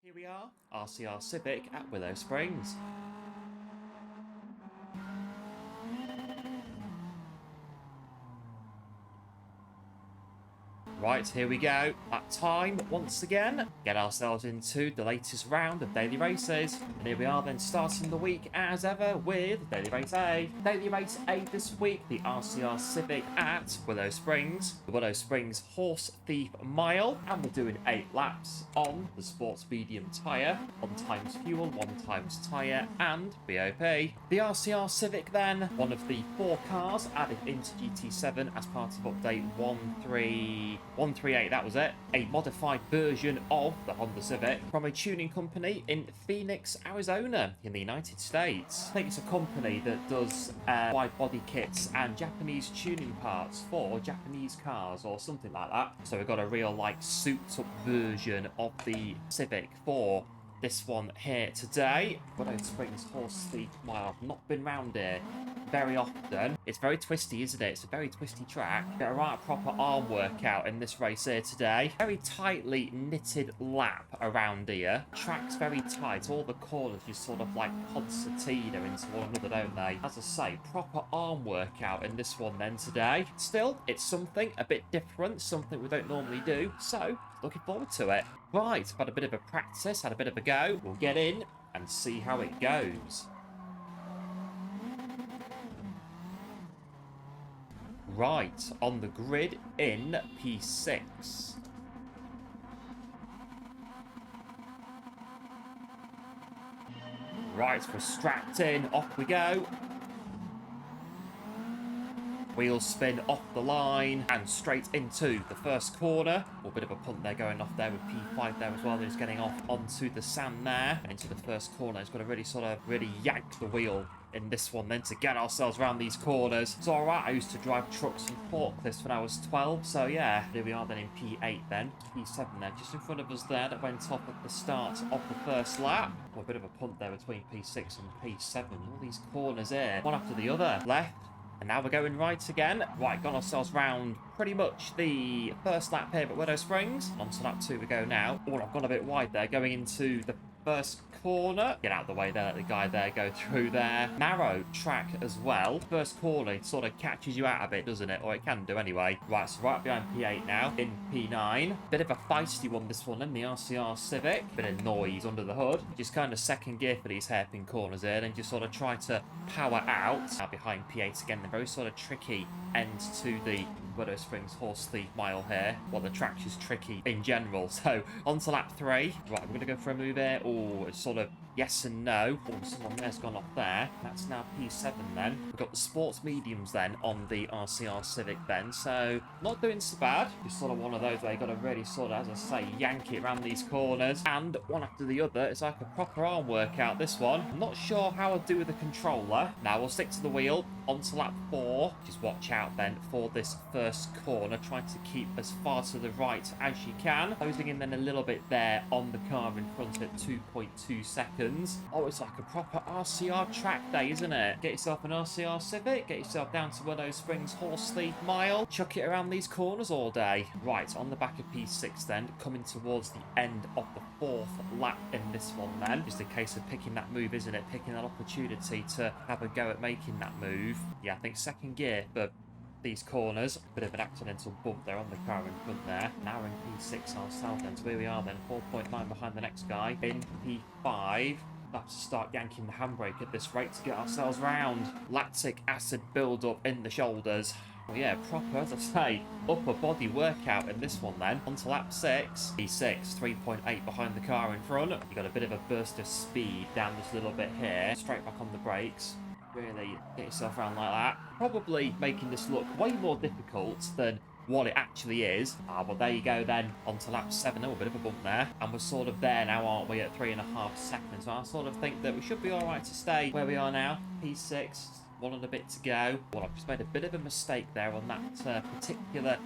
Here we are, RCR Civic at Willow Springs. Right, here we go. That time, once again, get ourselves into the latest round of daily races. And here we are then starting the week as ever with Daily Race A. Daily Race A this week, the RCR Civic at Willow Springs. The Willow Springs Horse Thief Mile. And we're doing 8 laps on the Sports Medium tyre. 1 times fuel, 1 times tyre, and BOP. The RCR Civic then, one of the 4 cars added into GT7 as part of update 138, that was it. A modified version of the Honda Civic from a tuning company in Phoenix, Arizona in the United States. I think it's a company that does wide body kits and Japanese tuning parts for Japanese cars or something like that. So we've got a real like souped up version of the Civic for this one here today. Willow Springs Horse Thief Mile. I've not been round here very often. It's very twisty, isn't it? It's a very twisty track. Get a right proper arm workout in this race here today. Very tightly knitted lap around here. Track's very tight. All the corners just sort of like concertina into one another, don't they? As I say, proper arm workout in this one then today. Still, it's something a bit different, something we don't normally do. So, looking forward to it. Right, had a bit of a practice, had a bit of a go. We'll get in and see how it goes. Right, on the grid in P6. Right, we're strapped in, off we go. Wheels spin off the line and straight into the first corner. A bit of a punt there going off there with P5 there as well. He's getting off onto the sand there and into the first corner. He's got to really yank the wheel in this one then to get ourselves around these corners. It's alright, I used to drive trucks and forklifts when I was 12, so yeah, here we are then in P8 then. P7 there, just in front of us there, that went off at the start of the first lap. A bit of a punt there between P6 and P7. All these corners here, one after the other. Left. And now we're going right again. Right, got ourselves round pretty much the first lap here at Willow Springs. On to lap 2 we go now. Oh, I've gone a bit wide there, going into the first corner. Get out of the way there, let the guy there go through there. Narrow track as well. First corner, it sort of catches you out a bit, doesn't it? Or it can do anyway. Right, so right behind P8 now, in P9. Bit of a feisty one, this one in the RCR Civic. Bit of noise under the hood. Just kind of second gear for these hairpin corners here, and just sort of try to power out. Now behind P8 again, the very sort of tricky end to the Willow Springs Horse Thief Mile here. Well, the track's just tricky in general. So, on to lap 3. Right, we're going to go for a move here. Oh, it's sort of yes and no. Oh, someone there's gone off there. That's now P7 then. We've got the sports mediums then on the RCR Civic then. So, not doing so bad. Just sort of one of those where you've got to really sort of, as I say, yank it around these corners. And one after the other. It's like a proper arm workout, this one. I'm not sure how I'll do with the controller. Now, we'll stick to the wheel. On to lap 4. Just watch out then for this first corner. Try to keep as far to the right as you can. Closing in then a little bit there on the car in front at 2.2 seconds. Oh, it's like a proper RCR track day, isn't it? Get yourself an RCR Civic. Get yourself down to Willow Springs Horse Thief Mile. Chuck it around these corners all day. Right, on the back of P6 then. Coming towards the end of the 4th lap in this one then. Just a case of picking that move, isn't it? Picking that opportunity to have a go at making that move. Yeah, I think second gear for these corners. Bit of an accidental bump there on the car in front there. Now in P6 ourselves then. So here we are then, 4.9 behind the next guy. In P5. We'll have to start yanking the handbrake at this rate to get ourselves round. Lactic acid build-up in the shoulders. Well, yeah, proper, as I say, upper body workout in this one then. On to lap 6. P6, 3.8 behind the car in front. You've got a bit of a burst of speed down this little bit here. Straight back on the brakes. Really get yourself around like that. Probably making this look way more difficult than what it actually is. Well, there you go then. On to lap 7. Oh, a bit of a bump there. And we're sort of there now, aren't we, at 3.5 seconds. So I sort of think that we should be alright to stay where we are now. P6. 1 and a bit to go. Well, I've just made a bit of a mistake there on that particular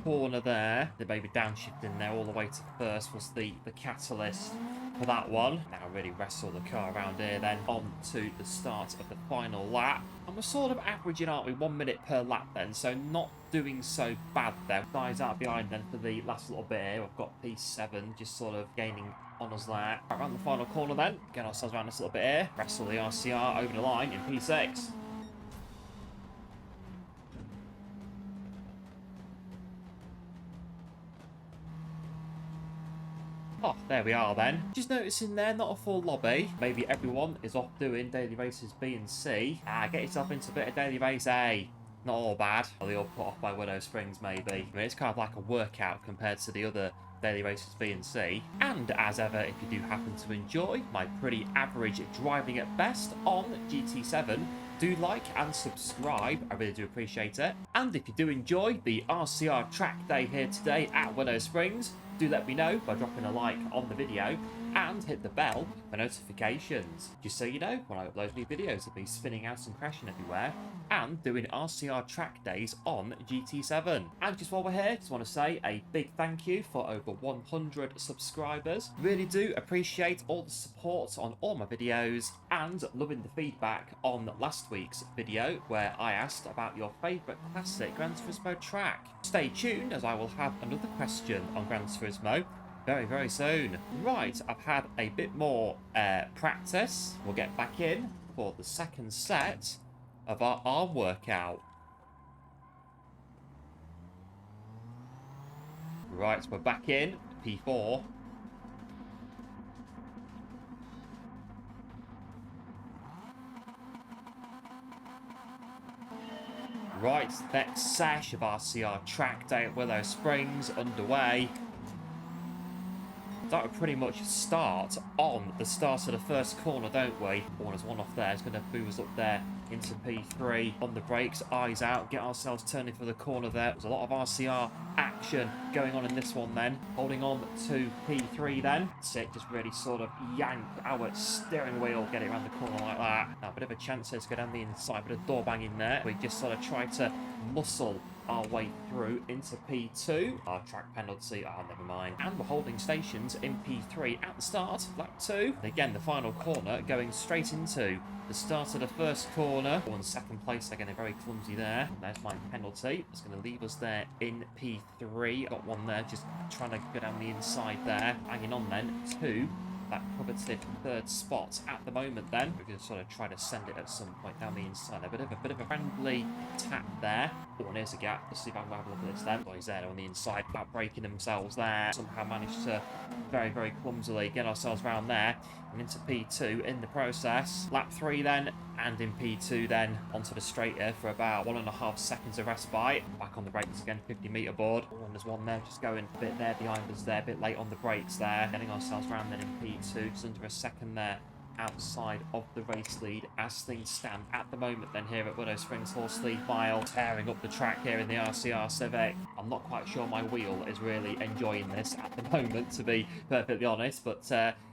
corner there. The maybe downshifting there all the way to first was the catalyst for that one. Now really wrestle the car around here then on to the start of the final lap. And we're sort of averaging, aren't we, 1 minute per lap then, so not doing so bad then. Guys out behind then for the last little bit here. I've got P7 just sort of gaining on us there. Right, around the final corner then. Get ourselves around this little bit here. Wrestle the RCR over the line in P6. Oh, there we are then. Just noticing there, not a full lobby. Maybe everyone is off doing daily races B and C. Get yourself into a bit of daily race A. Not all bad. Well, they all put off by Willow Springs, maybe. I mean, it's kind of like a workout compared to the other daily races B and C. And as ever, if you do happen to enjoy my pretty average driving at best on GT7, do like and subscribe. I really do appreciate it. And if you do enjoy the RCR track day here today at Willow Springs, do let me know by dropping a like on the video and hit the bell for notifications, just so you know when I upload new videos of me spinning out and crashing everywhere and doing RCR track days on GT7. And just while we're here, just want to say a big thank you for over 100 subscribers. Really do appreciate all the support on all my videos and loving the feedback on last week's video where I asked about your favourite classic Gran Turismo track. Stay tuned as I will have another question on Gran Turismo very, very soon. Right, I've had a bit more practice. We'll get back in for the second set of our arm workout. Right, we're back in P4. Right, next sesh of RCR track day at Willow Springs underway. That would pretty much start on the start of the first corner, don't we? Oh, there's one off there. It's going to move us up there into P3. On the brakes, eyes out, get ourselves turning for the corner there. There's a lot of RCR action going on in this one then. Holding on to P3 then. That's it, just really sort of yank our steering wheel, get it around the corner like that. Now, a bit of a chance here to go down the inside, bit of door banging there. We just sort of try to muscle our way through into P2. Our track penalty, never mind. And we're holding stations in P3 at the start, lap 2. And again, the final corner going straight into the start of the first corner. Oh, in second place, they're getting very clumsy there. There's my penalty. It's going to leave us there in P3. Got one there, just trying to go down the inside there. Hanging on then to that coveted third spot at the moment then. We're going to sort of try to send it at some point down the inside. A bit of a friendly tap there. Oh, and here's a gap. Let's see if I can have a look at this then. Oh, he's there on the inside, about breaking themselves there. Somehow managed to very, very clumsily get ourselves around there and into P2 in the process. Lap 3 then, and in P2 then onto the straight here for about 1.5 seconds of respite. Back on the brakes again, 50-metre board. Oh, and there's one there just going a bit there behind us there, a bit late on the brakes there. Getting ourselves around then in P2, just under a second there outside of the race lead as things stand at the moment then here at Willow Springs Horsley Mile, tearing up the track here in the RCR Civic. I'm not quite sure my wheel is really enjoying this at the moment, to be perfectly honest, but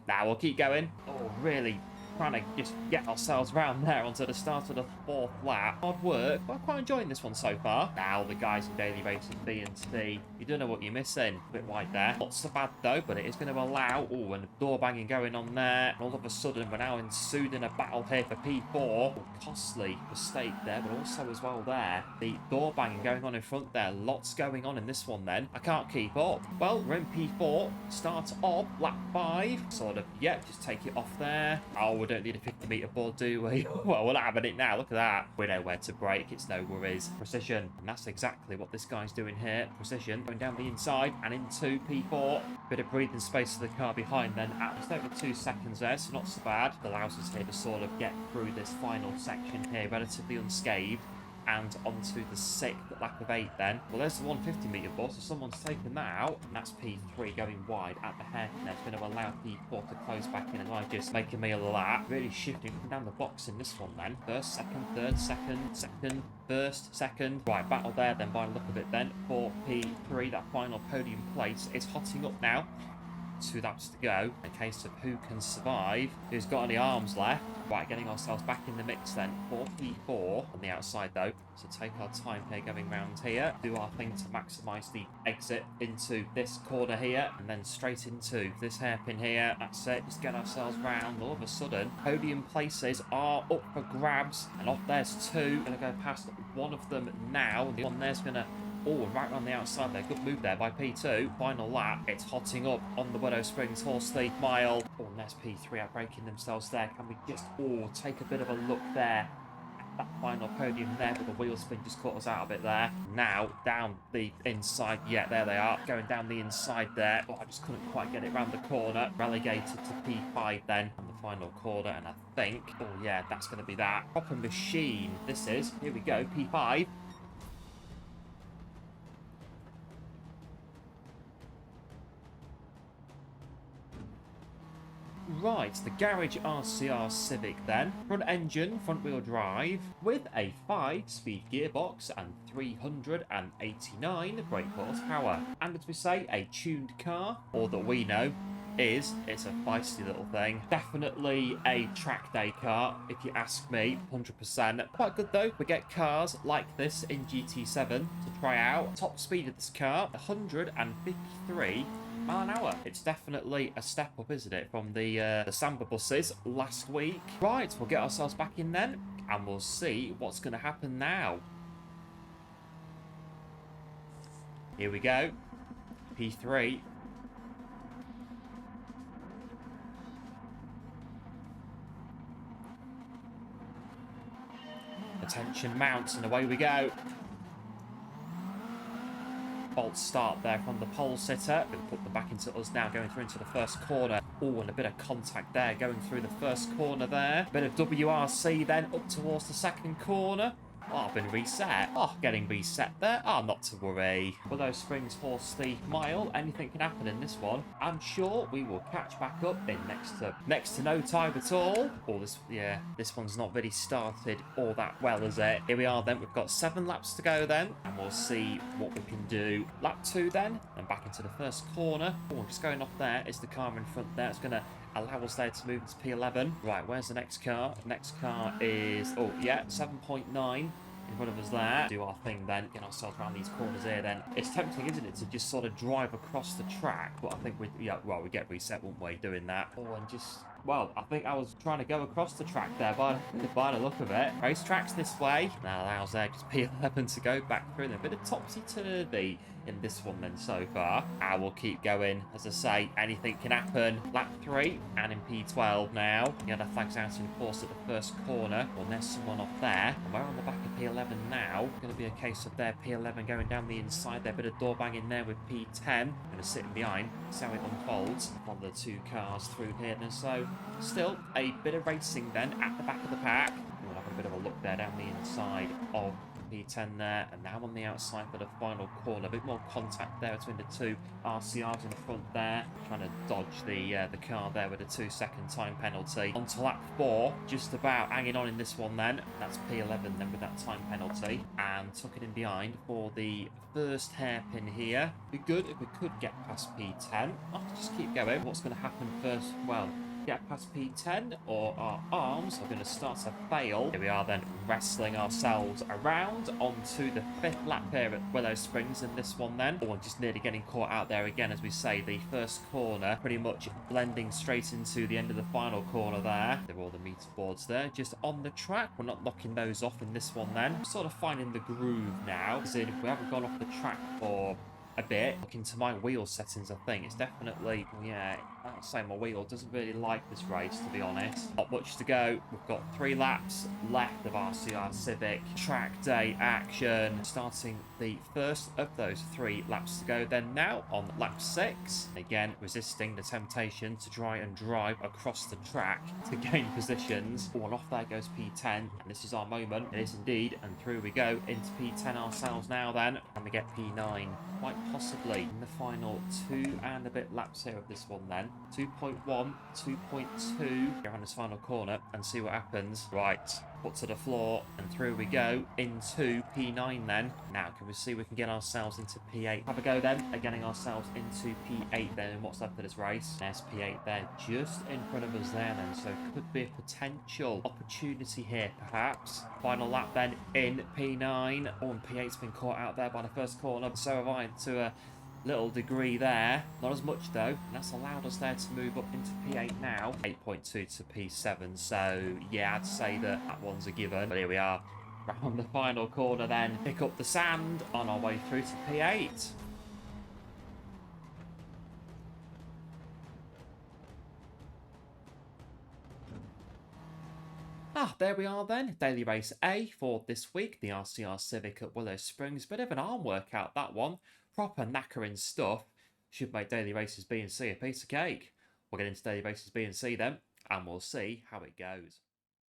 now we'll keep going. Oh, really trying to just get ourselves round there onto the start of the fourth lap. Hard work, but I'm quite enjoying this one so far. Now the guys in daily races B and C, you don't know what you're missing. A bit wide there. Not so bad though, but it is going to allow, oh, and door banging going on there. And all of a sudden, we're now ensued in a battle here for P4. Oh, costly mistake there, but also as well there, the door banging going on in front there. Lots going on in this one then. I can't keep up. Well, we're in P4. Start of lap 5. Sort of, yeah, just take it off there. Oh, we don't need a 50-metre board, do we? Well, we're having it now. Look at that. We know where to brake. It's no worries. Precision. And that's exactly what this guy's doing here. Precision. Going down the inside and into P4. Bit of breathing space for the car behind then. At just over 2 seconds there, so not so bad. Allows us here to sort of get through this final section here relatively unscathed. And onto the 6th lap of 8 then. Well, there's the 150-metre board, so someone's taken that out. And that's P3 going wide at the hairpin. That's going to allow P4 to close back in, and I just making me a lap. Really shifting down the box in this one then. First, second, third, second, first, second. Right, battle there then by the look of it then. For P3, that final podium place is hotting up now. 2 laps to go. In case of who can survive, who's got any arms left. Right, getting ourselves back in the mix then for P4 on the outside though. So take our time here going round here. Do our thing to maximise the exit into this corner here. And then straight into this hairpin here. That's it. Just get ourselves round. All of a sudden, podium places are up for grabs. And off there's 2. Going to go past one of them now. The one there's going to Oh, and right around the outside there. Good move there by P2. Final lap. It's hotting up on the Willow Springs Horsley mile. Oh, and there's P3 outbreaking themselves there. Can we just, take a bit of a look there? That final podium there, but the wheel spin just caught us out of it there. Now, down the inside. Yeah, there they are. Going down the inside there. Oh, I just couldn't quite get it round the corner. Relegated to P5 then on the final corner, and I think, oh yeah, that's going to be that. Proper machine, this is. Here we go, P5. Right, the Garage RCR CIVIC then. Front engine, front wheel drive, with a 5-speed gearbox and 389 brake horsepower. And as we say, a tuned car, or that we know, it's a feisty little thing. Definitely a track day car, if you ask me, 100%. Quite good though, we get cars like this in GT7 to try out. Top speed of this car, 153 mile an hour. It's definitely a step up, isn't it, from the Samba buses last week. Right, we'll get ourselves back in then, and we'll see what's going to happen now. Here we go. P3. Attention mounts, and away we go. False start there from the pole sitter. Going to put them back into us now, going through into the first corner. Oh, and a bit of contact there going through the first corner there. Bit of WRC then up towards the second corner. Oh, I've been reset. Oh, getting reset there. Oh, not to worry. Willow Springs Horsley mile. Anything can happen in this one. I'm sure we will catch back up in next to no time at all. Oh, this one's not really started all that well, is it? Here we are then. We've got 7 laps to go then, and we'll see what we can do. Lap 2 then, and back into the first corner. Oh, just going off there is the car in front there. It's going to allow us there to move into P11. Right, where's the next car? The next car is, 7.9 in front of us there. Do our thing then, get ourselves around these corners here then. It's tempting, isn't it, to just sort of drive across the track, but I think we get reset, won't we, doing that? Oh, and just, I think I was trying to go across the track there by the look of it. Racetrack's this way. That allows there just P11 to go back through. A bit of topsy-turvy in this one then so far. I will keep going. As I say, anything can happen. Lap 3 and in P12 now. The other flag's out in force at the first corner. Well, there's someone off there. And we're on the back of P11 now. Going to be a case of their P11 going down the inside. There, bit of door banging there with P10. Going to sit in behind. See how it unfolds. One of the 2 cars through here. And so, still a bit of racing then at the back of the pack. We'll have a bit of a look there down the inside of P10 there, and now on the outside for the final corner. A bit more contact there between the 2 RCRs in the front there, trying to dodge the car there with a 2-second time penalty. On to lap 4, just about hanging on in this one then. That's P11 then with that time penalty, and tuck it in behind for the first hairpin here. Be good if we could get past P10. I'll just keep going. What's going to happen first? Well, get past P10, or our arms are going to start to fail. Here we are then, wrestling ourselves around onto the 5th lap here at Willow Springs in this one then. Oh, and just nearly getting caught out there again, as we say, the first corner pretty much blending straight into the end of the final corner there. There are all the meter boards there, just on the track. We're not knocking those off in this one then. Sort of finding the groove now, as in, if we haven't gone off the track for a bit. Looking to my wheel settings, I think it's definitely, I'll say my wheel doesn't really like this race, to be honest. Not much to go. We've got 3 laps left of RCR CIVIC track day action, starting the first of those 3 laps to go then now on lap 6. Again, resisting the temptation to try and drive across the track to gain positions. Oh, and off there goes P10, and this is our moment. It is indeed, and through we go into P10 ourselves now then, and we get P9 quite possibly in the final 2 and a bit laps here of this one then. 2.1, 2.2. Go around this final corner and see what happens. Right, foot to the floor, and through we go into P9 then. Now, can we see we can get ourselves into P8? Have a go then at getting ourselves into P8 then, and what's left of this race. There's P8 there, just in front of us there then, so could be a potential opportunity here, perhaps. Final lap then in P9. Oh, and P8's been caught out there by the first corner, so have I, to a little degree there. Not as much though, and that's allowed us there to move up into P8 now. 8.2 to P7, so yeah, I'd say that one's a given. But here we are, Round the final corner then, pick up the sand on our way through to P8. There we are then. Daily race A for this week. The RCR CIVIC at Willow Springs. Bit of an arm workout, that one. Proper knackering stuff. Should make daily races B and C a piece of cake. We'll get into daily races B and C then, and we'll see how it goes.